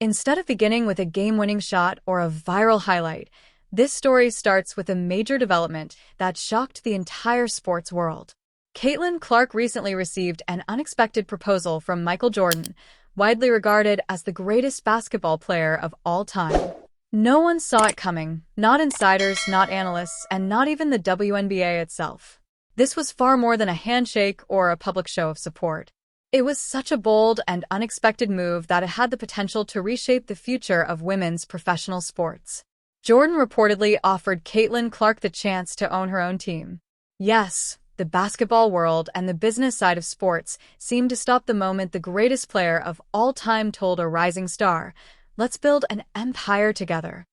Instead of beginning with a game-winning shot or a viral highlight, this story starts with a major development that shocked the entire sports world. Caitlin Clark recently received an unexpected proposal from Michael Jordan, widely regarded as the greatest basketball player of all time. No one saw it coming, not insiders, not analysts, and not even the WNBA itself. This was far more than a handshake or a public show of support. It was such a bold and unexpected move that it had the potential to reshape the future of women's professional sports. Jordan reportedly offered Caitlin Clark the chance to own her own team. Yes, the basketball world and the business side of sports seemed to stop the moment the greatest player of all time told a rising star, "Let's build an empire together."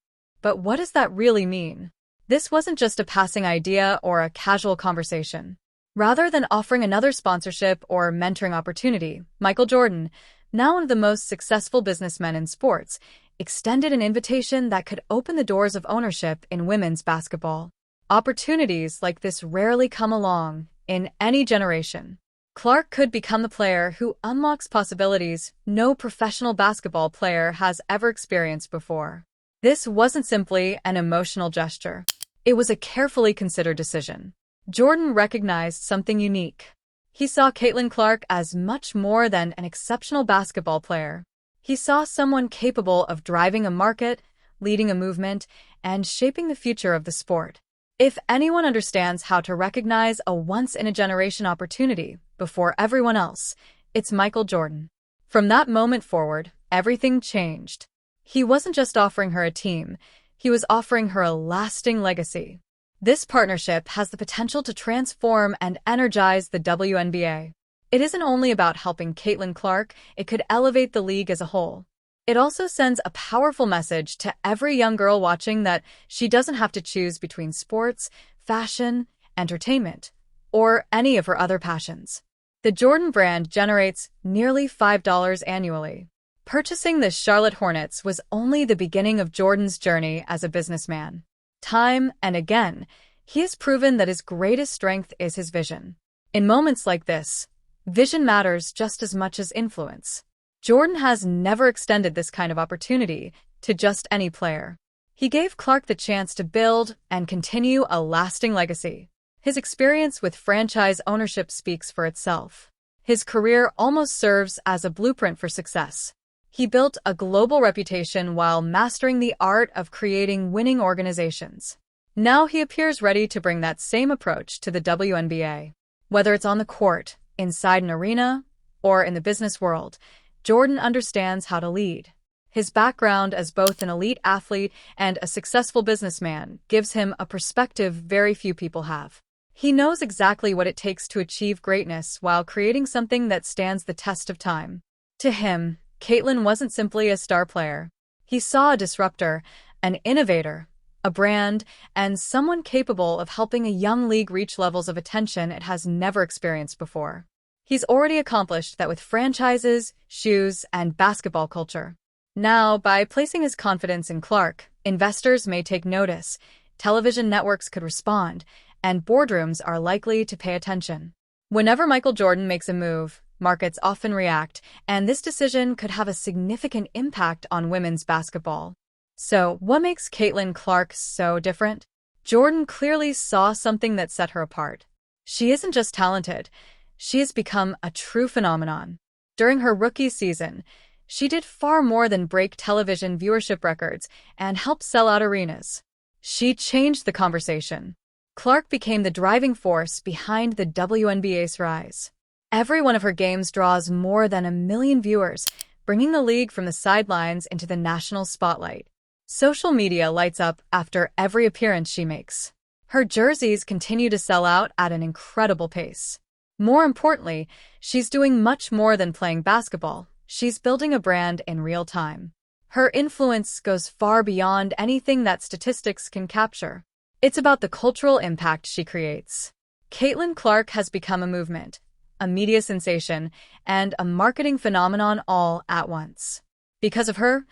But what does that really mean? This wasn't just a passing idea or a casual conversation. Rather than offering another sponsorship or mentoring opportunity, Michael Jordan, now one of the most successful businessmen in sports, extended an invitation that could open the doors of ownership in women's basketball. Opportunities like this rarely come along in any generation. Clark could become the player who unlocks possibilities no professional basketball player has ever experienced before. This wasn't simply an emotional gesture. It was a carefully considered decision. Jordan recognized something unique. He saw Caitlin Clark as much more than an exceptional basketball player. He saw someone capable of driving a market, leading a movement, and shaping the future of the sport. If anyone understands how to recognize a once-in-a-generation opportunity before everyone else, it's Michael Jordan. From that moment forward, everything changed. He wasn't just offering her a team, he was offering her a lasting legacy. This partnership has the potential to transform and energize the WNBA. It isn't only about helping Caitlin Clark, it could elevate the league as a whole. It also sends a powerful message to every young girl watching that she doesn't have to choose between sports, fashion, entertainment, or any of her other passions. The Jordan brand generates nearly $5 annually. Purchasing the Charlotte Hornets was only the beginning of Jordan's journey as a businessman. Time and again, he has proven that his greatest strength is his vision. In moments like this, vision matters just as much as influence. Jordan has never extended this kind of opportunity to just any player. He gave Clark the chance to build and continue a lasting legacy. His experience with franchise ownership speaks for itself. His career almost serves as a blueprint for success. He built a global reputation while mastering the art of creating winning organizations. Now he appears ready to bring that same approach to the WNBA. Whether it's on the court, inside an arena, or in the business world, Jordan understands how to lead. His background as both an elite athlete and a successful businessman gives him a perspective very few people have. He knows exactly what it takes to achieve greatness while creating something that stands the test of time. To him, Caitlin wasn't simply a star player. He saw a disruptor, an innovator, a brand, and someone capable of helping a young league reach levels of attention it has never experienced before. He's already accomplished that with franchises, shoes, and basketball culture. Now, by placing his confidence in Clark, investors may take notice, television networks could respond, and boardrooms are likely to pay attention. Whenever Michael Jordan makes a move, markets often react, and this decision could have a significant impact on women's basketball. So, what makes Caitlin Clark so different? Jordan clearly saw something that set her apart. She isn't just talented, she has become a true phenomenon. During her rookie season, she did far more than break television viewership records and help sell out arenas. She changed the conversation. Clark became the driving force behind the WNBA's rise. Every one of her games draws more than 1 million viewers, bringing the league from the sidelines into the national spotlight. Social media lights up after every appearance she makes. Her jerseys continue to sell out at an incredible pace. More importantly, she's doing much more than playing basketball. She's building a brand in real time. Her influence goes far beyond anything that statistics can capture. It's about the cultural impact she creates. Caitlin Clark has become a movement, a media sensation, and a marketing phenomenon all at once. Because of her,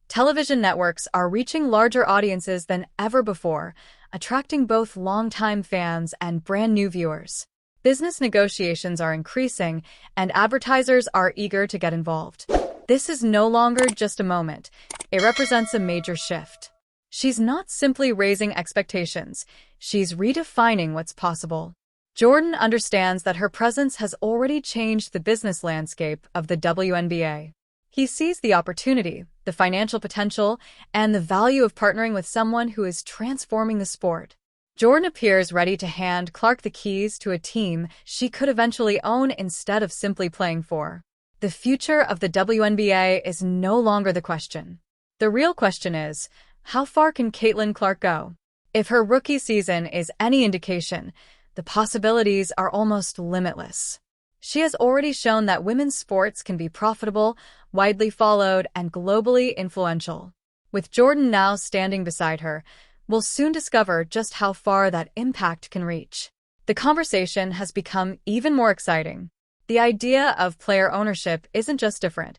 television networks are reaching larger audiences than ever before, attracting both longtime fans and brand new viewers. Business negotiations are increasing, and advertisers are eager to get involved. This is no longer just a moment. It represents a major shift. She's not simply raising expectations. She's redefining what's possible. Jordan understands that her presence has already changed the business landscape of the WNBA. He sees the opportunity, the financial potential, and the value of partnering with someone who is transforming the sport. Jordan appears ready to hand Clark the keys to a team she could eventually own instead of simply playing for. The future of the WNBA is no longer the question. The real question is, how far can Caitlin Clark go? If her rookie season is any indication, the possibilities are almost limitless. She has already shown that women's sports can be profitable, widely followed, and globally influential. With Jordan now standing beside her, we'll soon discover just how far that impact can reach. The conversation has become even more exciting. The idea of player ownership isn't just different.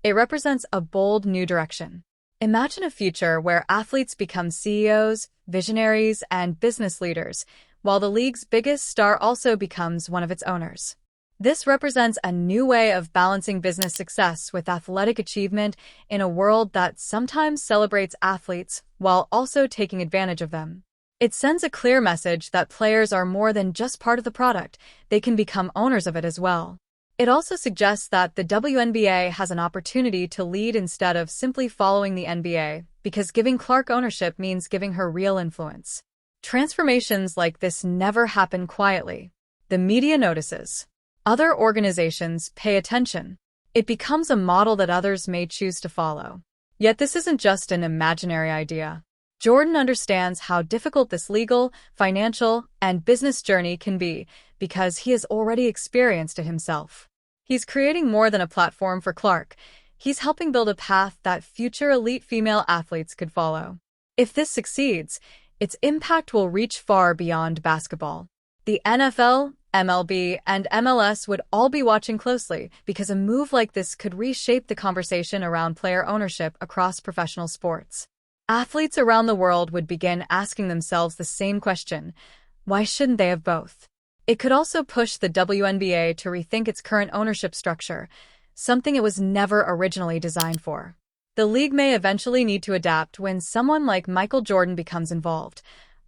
It represents a bold new direction. Imagine a future where athletes become CEOs, visionaries, and business leaders, while the league's biggest star also becomes one of its owners. This represents a new way of balancing business success with athletic achievement in a world that sometimes celebrates athletes while also taking advantage of them. It sends a clear message that players are more than just part of the product, they can become owners of it as well. It also suggests that the WNBA has an opportunity to lead instead of simply following the NBA, because giving Clark ownership means giving her real influence. Transformations like this never happen quietly. The media notices. Other organizations pay attention. It becomes a model that others may choose to follow. Yet this isn't just an imaginary idea. Jordan understands how difficult this legal, financial, and business journey can be because he has already experienced it himself. He's creating more than a platform for Clark. He's helping build a path that future elite female athletes could follow. If this succeeds, its impact will reach far beyond basketball. The NFL, MLB, and MLS would all be watching closely because a move like this could reshape the conversation around player ownership across professional sports. Athletes around the world would begin asking themselves the same question: why shouldn't they have both? It could also push the WNBA to rethink its current ownership structure, something it was never originally designed for. The league may eventually need to adapt when someone like Michael Jordan becomes involved,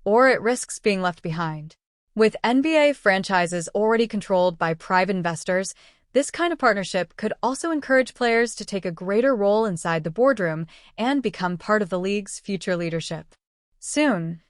or it risks being left behind. With NBA franchises already controlled by private investors, this kind of partnership could also encourage players to take a greater role inside the boardroom and become part of the league's future leadership. Soon,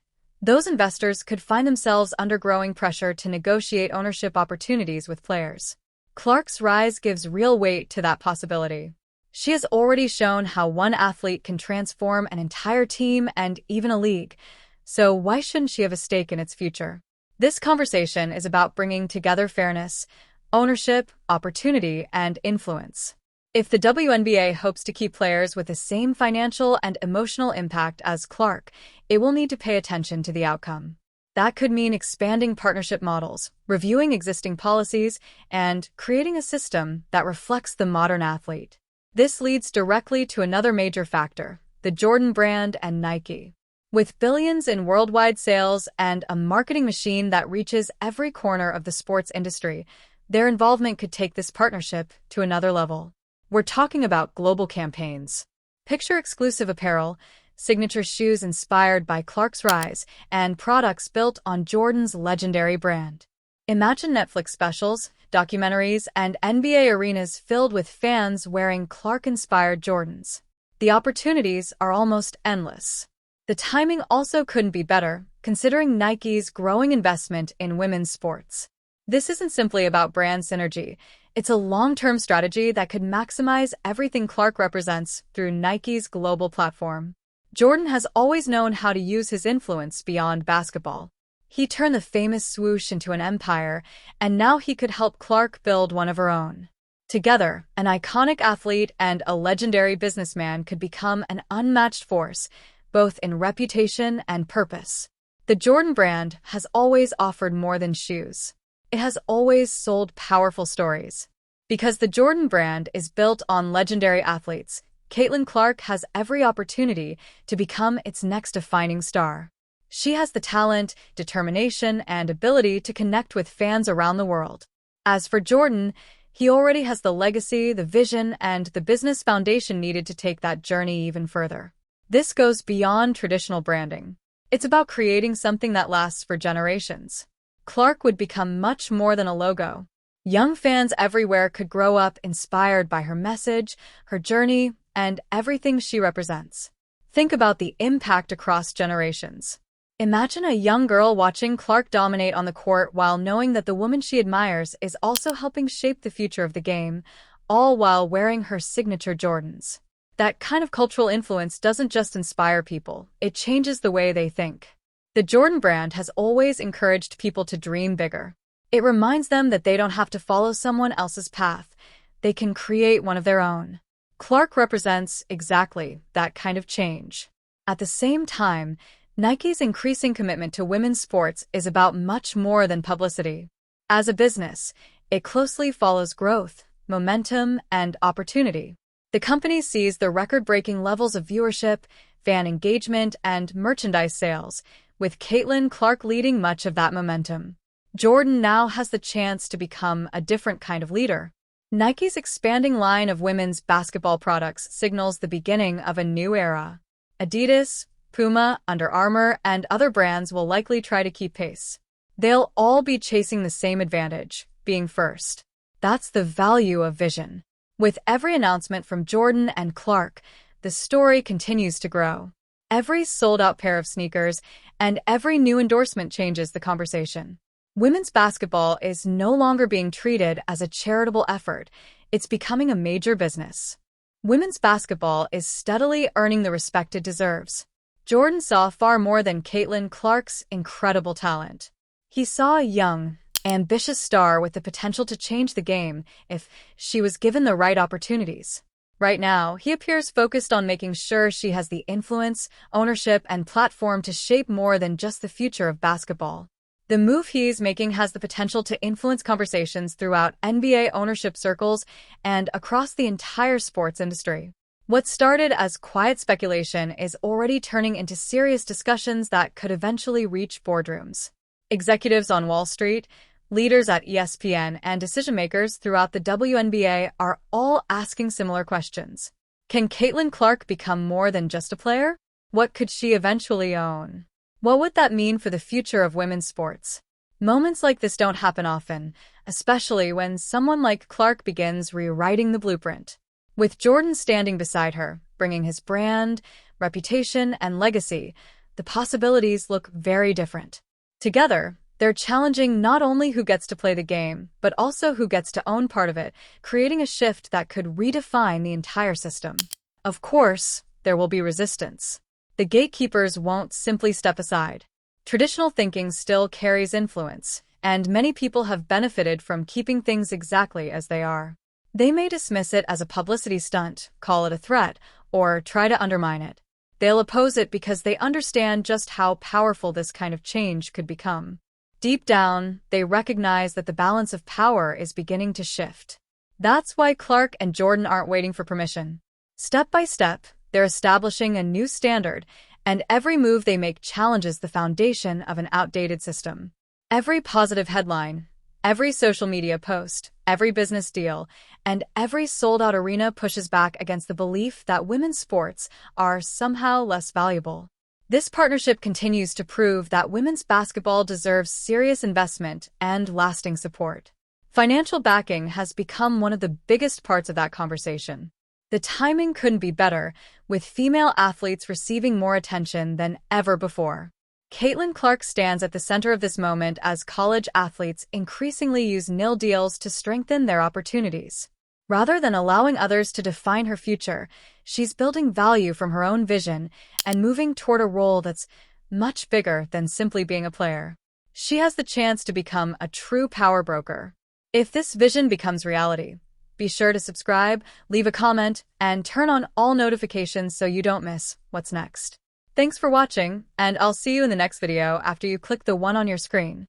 those investors could find themselves under growing pressure to negotiate ownership opportunities with players. Clark's rise gives real weight to that possibility. She has already shown how one athlete can transform an entire team and even a league, so why shouldn't she have a stake in its future? This conversation is about bringing together fairness, ownership, opportunity, and influence. If the WNBA hopes to keep players with the same financial and emotional impact as Clark, it will need to pay attention to the outcome. That could mean expanding partnership models, reviewing existing policies, and creating a system that reflects the modern athlete. This leads directly to another major factor: the Jordan brand and Nike. With billions in worldwide sales and a marketing machine that reaches every corner of the sports industry, their involvement could take this partnership to another level. We're talking about global campaigns. Picture exclusive apparel, signature shoes inspired by Clark's rise, and products built on Jordan's legendary brand. Imagine Netflix specials, documentaries, and NBA arenas filled with fans wearing Clark-inspired Jordans. The opportunities are almost endless. The timing also couldn't be better, considering Nike's growing investment in women's sports. This isn't simply about brand synergy. It's a long-term strategy that could maximize everything Clark represents through Nike's global platform. Jordan has always known how to use his influence beyond basketball. He turned the famous swoosh into an empire, and now he could help Clark build one of her own. Together, an iconic athlete and a legendary businessman could become an unmatched force, both in reputation and purpose. The Jordan brand has always offered more than shoes. It has always sold powerful stories. Because the Jordan brand is built on legendary athletes, Caitlin Clark has every opportunity to become its next defining star. She has the talent, determination, and ability to connect with fans around the world. As for Jordan, He already has the legacy, the vision, and the business foundation needed to take that journey even further. This goes beyond traditional branding. It's about creating something that lasts for generations. Clark would become much more than a logo. Young fans everywhere could grow up inspired by her message, her journey, and everything she represents. Think about the impact across generations. Imagine a young girl watching Clark dominate on the court while knowing that the woman she admires is also helping shape the future of the game, all while wearing her signature Jordans. That kind of cultural influence doesn't just inspire people, it changes the way they think. The Jordan brand has always encouraged people to dream bigger. It reminds them that they don't have to follow someone else's path. They can create one of their own. Clark represents exactly that kind of change. At the same time, Nike's increasing commitment to women's sports is about much more than publicity. As a business, it closely follows growth, momentum, and opportunity. The company sees the record-breaking levels of viewership, fan engagement, and merchandise sales, with Caitlin Clark leading much of that momentum. Jordan now has the chance to become a different kind of leader. Nike's expanding line of women's basketball products signals the beginning of a new era. Adidas, Puma, Under Armour, and other brands will likely try to keep pace. They'll all be chasing the same advantage, being first. That's the value of vision. With every announcement from Jordan and Clark, the story continues to grow. Every sold-out pair of sneakers and every new endorsement changes the conversation. Women's basketball is no longer being treated as a charitable effort. It's becoming a major business. Women's basketball is steadily earning the respect it deserves. Jordan saw far more than Caitlin Clark's incredible talent. He saw a young, ambitious star with the potential to change the game if she was given the right opportunities. Right now, he appears focused on making sure she has the influence, ownership, and platform to shape more than just the future of basketball. The move he's making has the potential to influence conversations throughout NBA ownership circles and across the entire sports industry. What started as quiet speculation is already turning into serious discussions that could eventually reach boardrooms. Executives on Wall Street, leaders at ESPN, and decision-makers throughout the Wnba are all asking similar questions. Can Caitlin Clark become more than just a player? What could she eventually own? What would that mean for the future of women's sports? Moments like this don't happen often, especially when someone like Clark begins rewriting the blueprint. With Jordan standing beside her, bringing his brand, reputation, and legacy, the possibilities look very different. Together, they're challenging not only who gets to play the game, but also who gets to own part of it, creating a shift that could redefine the entire system. Of course, there will be resistance. The gatekeepers won't simply step aside. Traditional thinking still carries influence, and many people have benefited from keeping things exactly as they are. They may dismiss it as a publicity stunt, call it a threat, or try to undermine it. They'll oppose it because they understand just how powerful this kind of change could become. Deep down, they recognize that the balance of power is beginning to shift. That's why Clark and Jordan aren't waiting for permission. Step by step, they're establishing a new standard, and every move they make challenges the foundation of an outdated system. Every positive headline, every social media post, every business deal, and every sold-out arena pushes back against the belief that women's sports are somehow less valuable. This partnership continues to prove that women's basketball deserves serious investment and lasting support. Financial backing has become one of the biggest parts of that conversation. The timing couldn't be better, with female athletes receiving more attention than ever before. Caitlin Clark stands at the center of this moment as college athletes increasingly use nil deals to strengthen their opportunities. Rather than allowing others to define her future, she's building value from her own vision and moving toward a role that's much bigger than simply being a player. She has the chance to become a true power broker. If this vision becomes reality, be sure to subscribe, leave a comment, and turn on all notifications so you don't miss what's next. Thanks for watching, and I'll see you in the next video after you click the one on your screen.